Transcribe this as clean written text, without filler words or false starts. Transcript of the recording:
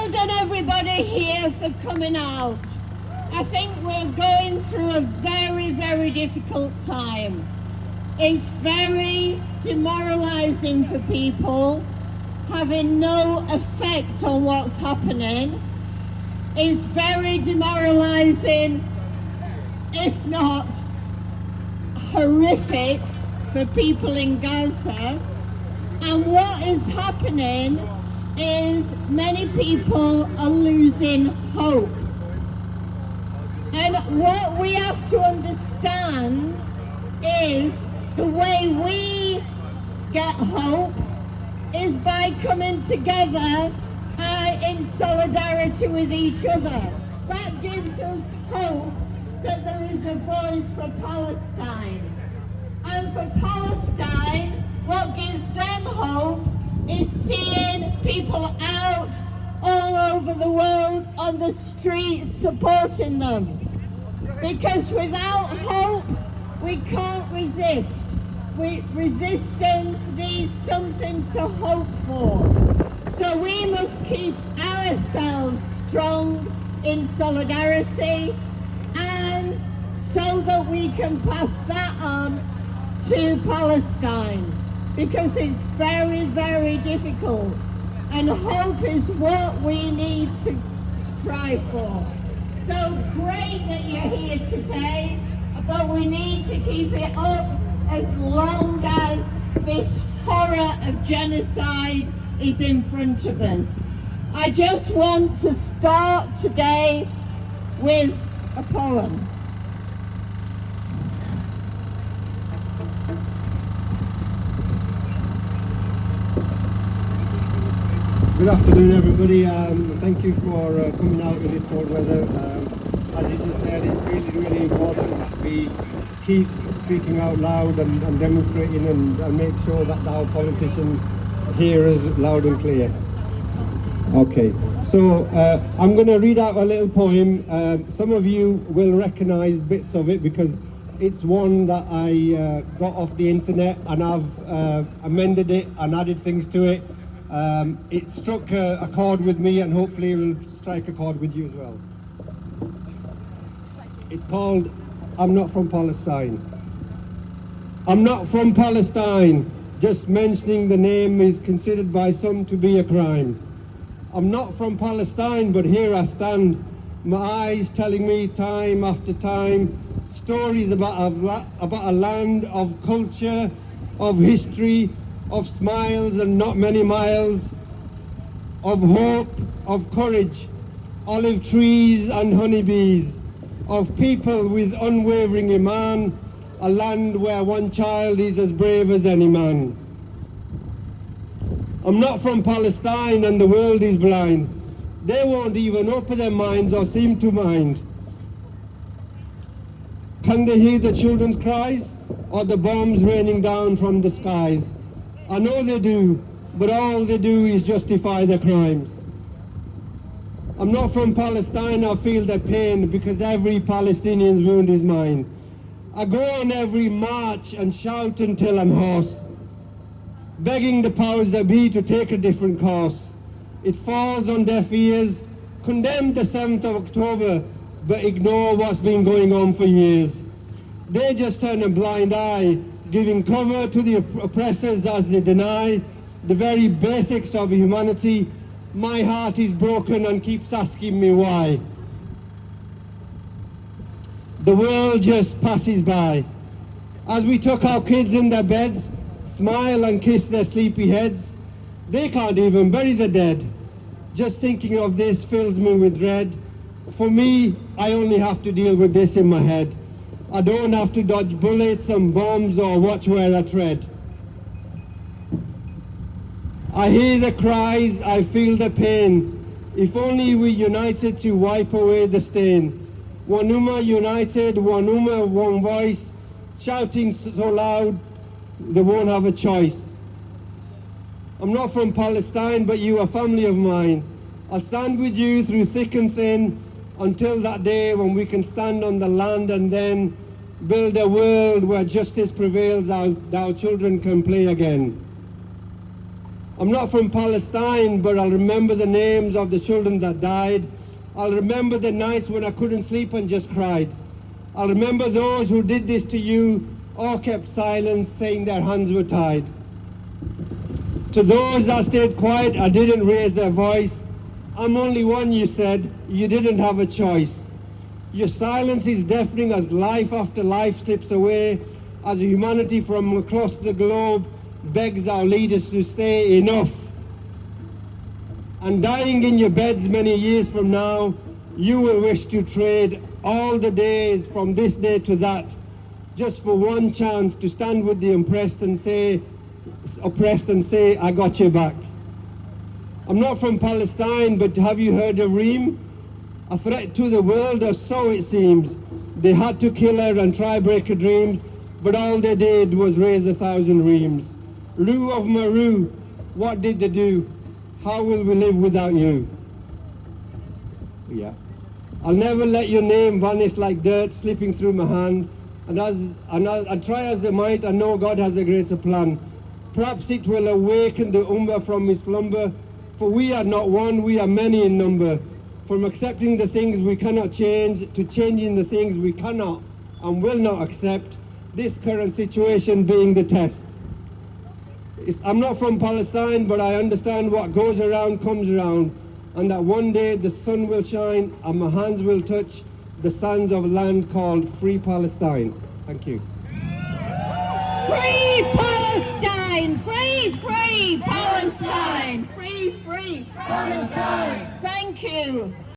well done everybody here for coming out. I think we're going through a very, very difficult time. It's very demoralising for people, having no effect on what's happening. It's very demoralising, if not horrific, for people in Gaza. And what is happening is many people are losing hope. And what we have to understand is the way we get hope is by coming together in solidarity with each other. That gives us hope that there is a voice for Palestine. And for Palestine, what gives them hope is seeing people out all over the world on the streets supporting them. Because without hope, we can't resist. Resistance needs something to hope for. So we must keep ourselves strong in solidarity, and so that we can pass that on to Palestine, because it's very, very difficult, and hope is what we need to strive for. So great that you're here today, but we need to keep it up as long as this horror of genocide is in front of us. I just want to start today with a poem. Good afternoon, everybody. Thank you for coming out in this cold weather. As you just said, it's really, really important that we keep speaking out loud and demonstrating and make sure that our politicians hear us loud and clear. Okay, so I'm going to read out a little poem. Some of you will recognize bits of it because it's one that I got off the internet, and I've amended it and added things to it. It struck a chord with me, and hopefully it will strike a chord with you as well. It's called I'm Not From Palestine. I'm not from Palestine. Just mentioning the name is considered by some to be a crime. I'm not from Palestine, but here I stand, my eyes telling me time after time stories about a land of culture, of history, of smiles and not many miles, of hope, of courage, olive trees and honeybees, of people with unwavering iman, a land where one child is as brave as any man. I'm not from Palestine and the world is blind. They won't even open their minds or seem to mind. Can they hear the children's cries or the bombs raining down from the skies? I know they do, but all they do is justify their crimes. I'm not from Palestine, I feel their pain because every Palestinian's wound is mine. I go on every march and shout until I'm hoarse, begging the powers that be to take a different course. It falls on deaf ears, condemn the 7th of October, but ignore what's been going on for years. They just turn a blind eye, giving cover to the oppressors as they deny the very basics of humanity. My heart is broken and keeps asking me why. The world just passes by. As we tuck our kids in their beds, smile and kiss their sleepy heads, they can't even bury the dead. Just thinking of this fills me with dread. For me, I only have to deal with this in my head. I don't have to dodge bullets and bombs or watch where I tread. I hear the cries, I feel the pain. If only we united to wipe away the stain. One Ummah united, one Ummah, one voice, shouting so loud they won't have a choice. I'm not from Palestine, but you are family of mine. I'll stand with you through thick and thin until that day when we can stand on the land and then build a world where justice prevails, our children can play again. I'm not from Palestine, but I'll remember the names of the children that died. I'll remember the nights when I couldn't sleep and just cried. I'll remember those who did this to you or kept silent, saying their hands were tied. To those that stayed quiet or didn't raise their voice, I'm only one, you said. You didn't have a choice. Your silence is deafening as life after life slips away, as humanity from across the globe begs our leaders to say enough. And dying in your beds many years from now, you will wish to trade all the days from this day to that, just for one chance to stand with the oppressed and say, I got your back. I'm not from Palestine, but have you heard of Reem? A threat to the world, or so it seems. They had to kill her and try break her dreams, but all they did was raise 1,000 reams. Rue of Maru, what did they do? How will we live without you? Yeah. I'll never let your name vanish like dirt slipping through my hand. And try as they might, I know God has a greater plan. Perhaps it will awaken the Ummah from his slumber, for we are not one, we are many in number. From accepting the things we cannot change to changing the things we cannot and will not accept, this current situation being the test. I'm not from Palestine, but I understand what goes around comes around, and that one day the sun will shine and my hands will touch the sands of land called Free Palestine. Thank you. Free Palestine! Free, free Palestine! Free, free Palestine! Thank you.